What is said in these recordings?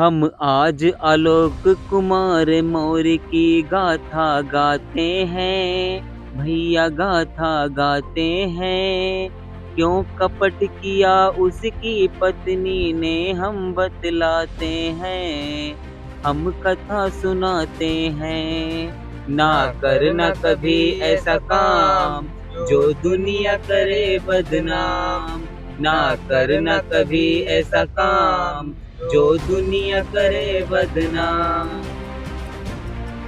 हम आज आलोक कुमार मौर्य की गाथा गाते हैं, भैया गाथा गाते हैं। क्यों कपट किया उसकी पत्नी ने हम बतलाते हैं, हम कथा सुनाते हैं। ना करना कभी ऐसा काम जो दुनिया करे बदनाम, ना करना कभी ऐसा काम जो दुनिया करे बदनाम।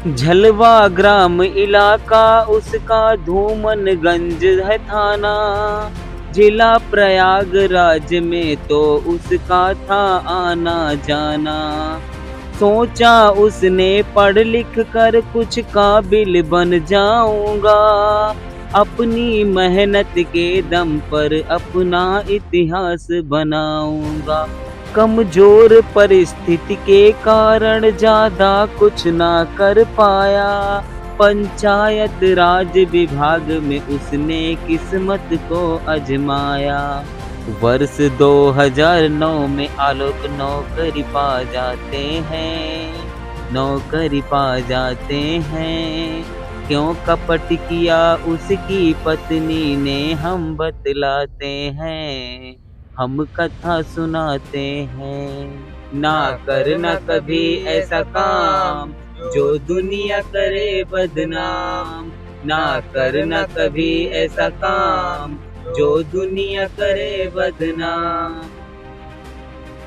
झलवा ग्राम इलाका उसका, धूमनगंज है थाना। जिला प्रयागराज में तो उसका था आना जाना। सोचा उसने पढ़ लिख कर कुछ काबिल बन जाऊंगा, अपनी मेहनत के दम पर अपना इतिहास बनाऊंगा। कमजोर परिस्थिति के कारण ज्यादा कुछ ना कर पाया, पंचायत राज विभाग में उसने किस्मत को आजमाया। वर्ष 2009 में आलोक नौकरी पा जाते हैं, नौकरी पा जाते हैं। क्यों कपट किया उसकी पत्नी ने हम बतलाते हैं, हम कथा सुनाते हैं। ना करना कभी ऐसा काम जो दुनिया करे बदनाम, ना करना कभी ऐसा काम जो दुनिया करे बदनाम।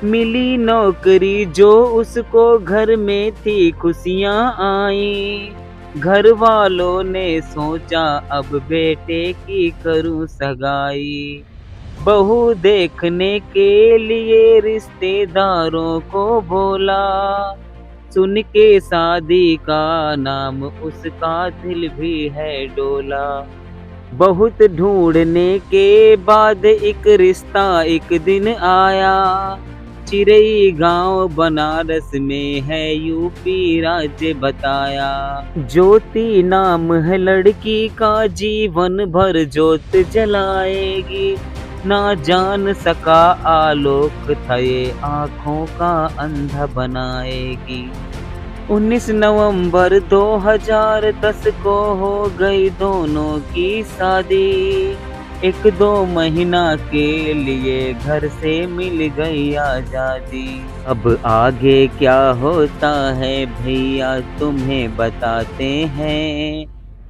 मिली नौकरी जो उसको, घर में थी खुशियां आई। घर वालों ने सोचा अब बेटे की करूं सगाई। बहू देखने के लिए रिश्तेदारों को बोला, सुन के शादी का नाम उसका दिल भी है डोला। बहुत ढूंढने के बाद एक रिश्ता एक दिन आया। चिरई गांव बनारस में है, यूपी राज्य बताया। ज्योति नाम है लड़की का, जीवन भर ज्योत जलाएगी। ना जान सका आलोक था ये आँखों का अंधा बनाएगी। 19 नवंबर 2010 को हो गई दोनों की शादी। 1-2 महीना के लिए घर से मिल गई आजादी। अब आगे क्या होता है भैया तुम्हें बताते हैं,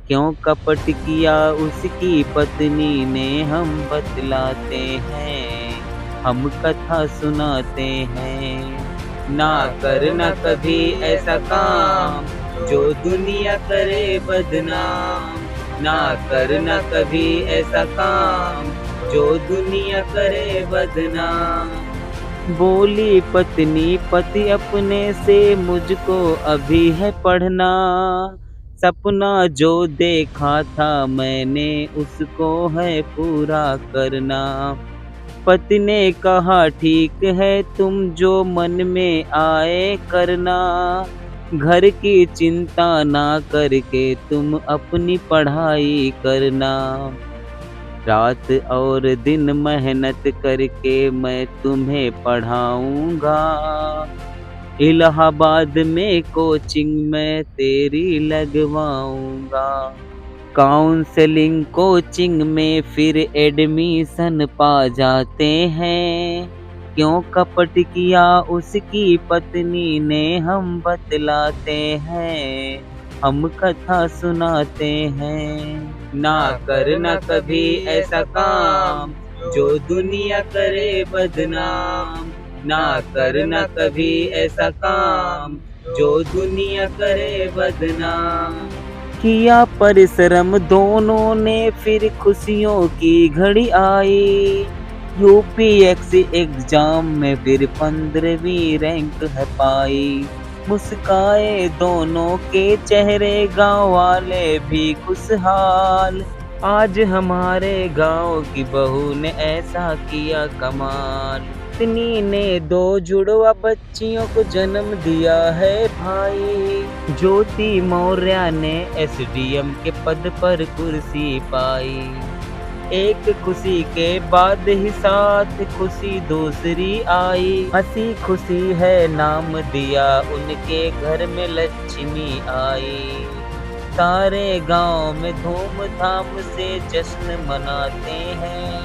क्यों कपट किया उसकी पत्नी ने हम बतलाते हैं, हम कथा सुनाते हैं। ना करना कभी ऐसा काम जो दुनिया करे बदनाम, ना करना कभी ऐसा काम जो दुनिया करे बदनाम। बोली पत्नी पति अपने से, मुझको अभी है पढ़ना। सपना जो देखा था मैंने उसको है पूरा करना। पति ने कहा ठीक है तुम जो मन में आए करना, घर की चिंता ना करके तुम अपनी पढ़ाई करना। रात और दिन मेहनत करके मैं तुम्हें पढ़ाऊंगा, इलाहाबाद में कोचिंग में तेरी लगवाऊंगा। काउंसलिंग कोचिंग में फिर एडमिशन पा जाते हैं, क्यों कपट किया उसकी पत्नी ने हम बतलाते हैं, हम कथा सुनाते हैं। ना करना कभी ऐसा काम जो दुनिया करे बदनाम, ना करना कभी ऐसा काम जो दुनिया करे बदनाम। किया परिश्रम दोनों ने फिर खुशियों की घड़ी आई। यूपीएससी एग्जाम में फिर 15वीं रैंक है पाई। मुस्काए दोनों के चेहरे, गांव वाले भी खुशहाल। आज हमारे गांव की बहू ने ऐसा किया कमाल। पत्नी ने 2 जुड़वा बच्चियों को जन्म दिया है भाई। ज्योति मौर्य ने एसडीएम के पद पर कुर्सी पाई। एक खुशी के बाद ही साथ खुशी दूसरी आई। हंसी खुशी है नाम दिया उनके घर में लक्ष्मी आई। सारे गांव में धूमधाम से जश्न मनाते हैं।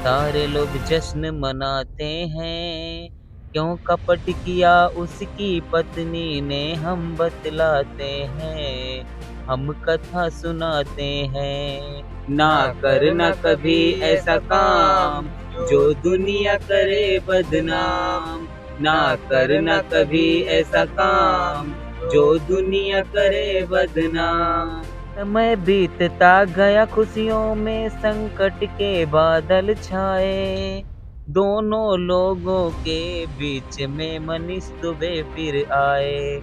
सारे लोग जश्न मनाते हैं। क्यों कपट किया उसकी पत्नी ने हम बतलाते हैं। हम कथा सुनाते हैं। ना करना कभी ऐसा काम जो दुनिया करे बदनाम। ना करना कभी ऐसा काम जो दुनिया करे बदनाम। समय बीतता गया खुशियों में संकट के बादल छाए। दोनों लोगों के बीच में मनीष दुबे फिर आए।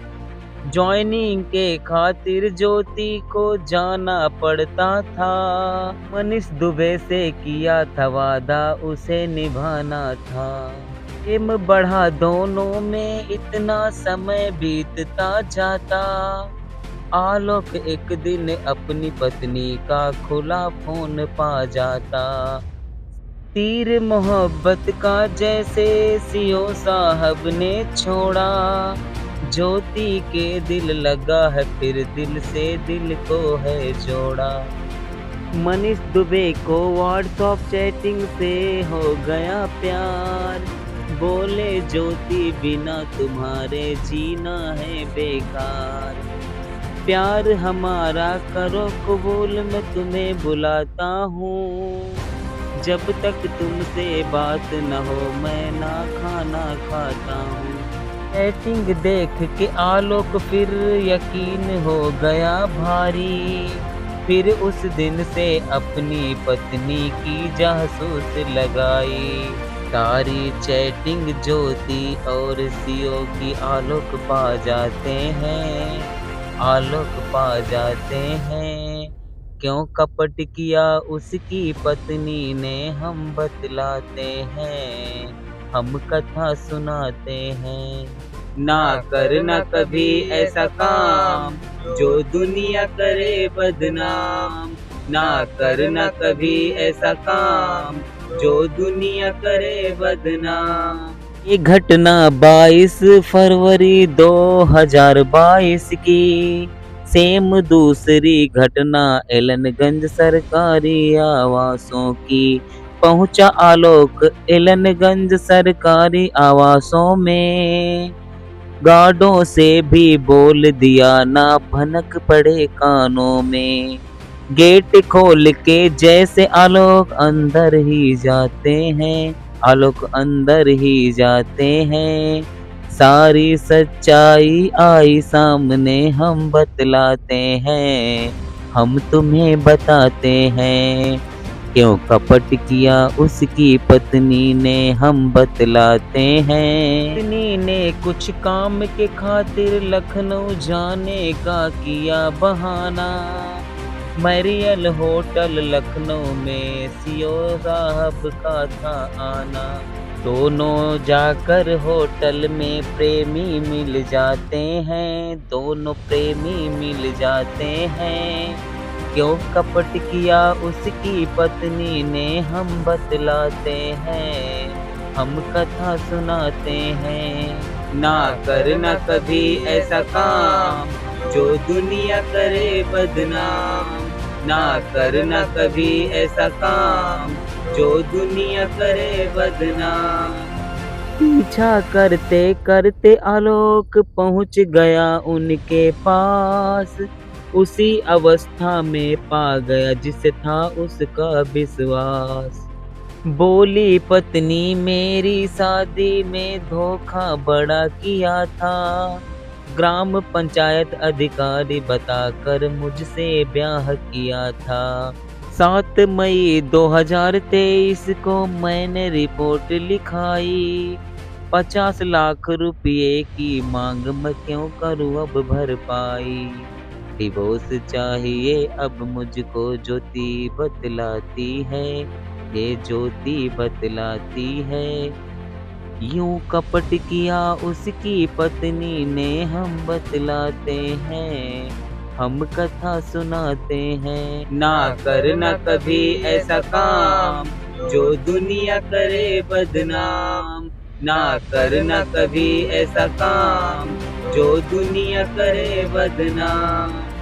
जॉइनिंग के खातिर ज्योति को जाना पड़ता था। मनीष दुबे से किया था वादा उसे निभाना था। प्रेम बढ़ा दोनों में इतना समय बीतता जाता। आलोक एक दिन अपनी पत्नी का खुला फोन पा जाता। तीर मोहब्बत का जैसे सीओ साहब ने छोड़ा। ज्योति के दिल लगा है फिर दिल से दिल को है जोड़ा। मनीष दुबे को व्हाट्सएप चैटिंग से हो गया प्यार। बोले ज्योति बिना तुम्हारे जीना है बेकार। प्यार हमारा करो कबूल मैं तुम्हें बुलाता हूँ। जब तक तुमसे बात न हो मैं ना खाना खाता हूँ। चैटिंग देख के आलोक फिर यकीन हो गया भारी। फिर उस दिन से अपनी पत्नी की जासूस लगाई। सारी चैटिंग ज्योति और सीओ की आलोक पा जाते हैं। आलोक पा जाते हैं। क्यों कपट किया उसकी पत्नी ने हम बतलाते हैं। हम कथा सुनाते हैं। ना करना कभी ऐसा काम जो दुनिया करे बदनाम। ना करना कभी ऐसा काम जो दुनिया करे बदनाम। ये घटना 22 फरवरी 2022 की। सेम दूसरी घटना एलनगंज सरकारी आवासों की। पहुंचा आलोक एलनगंज सरकारी आवासों में। गार्डों से भी बोल दिया ना भनक पड़े कानों में। गेट खोल के जैसे आलोक अंदर ही जाते हैं। आलोक अंदर ही जाते हैं। सारी सच्चाई आई सामने हम बतलाते हैं। हम तुम्हें बताते हैं। क्यों कपट किया उसकी पत्नी ने हम बतलाते हैं। पत्नी ने कुछ काम के खातिर लखनऊ जाने का किया बहाना। मैरियल होटल लखनऊ में सीओ साहब का था आना। दोनों जाकर होटल में प्रेमी मिल जाते हैं। दोनों प्रेमी मिल जाते हैं। क्यों कपट किया उसकी पत्नी ने हम बतलाते हैं। हम कथा सुनाते हैं। ना करना कभी ऐसा काम जो दुनिया करे बदनाम। ना करना कभी ऐसा काम जो दुनिया करे बदनाम। पीछा करते करते आलोक पहुंच गया उनके पास। उसी अवस्था में पा गया जिसे था उसका विश्वास। बोली पत्नी मेरी शादी में धोखा बड़ा किया था। ग्राम पंचायत अधिकारी बताकर मुझसे ब्याह किया था। 7 मई 2023 को मैंने रिपोर्ट लिखाई। 50 लाख रुपए की मांग मैं क्यों करूं अब भरपाई। डिवोर्स चाहिए अब मुझको ज्योति बतलाती है। ये ज्योति बतलाती है। यूं कपट किया उसकी पत्नी ने हम बतलाते हैं। हम कथा सुनाते हैं। ना करना कभी ऐसा काम जो दुनिया करे बदनाम। ना करना कभी ऐसा काम जो दुनिया करे बदनाम।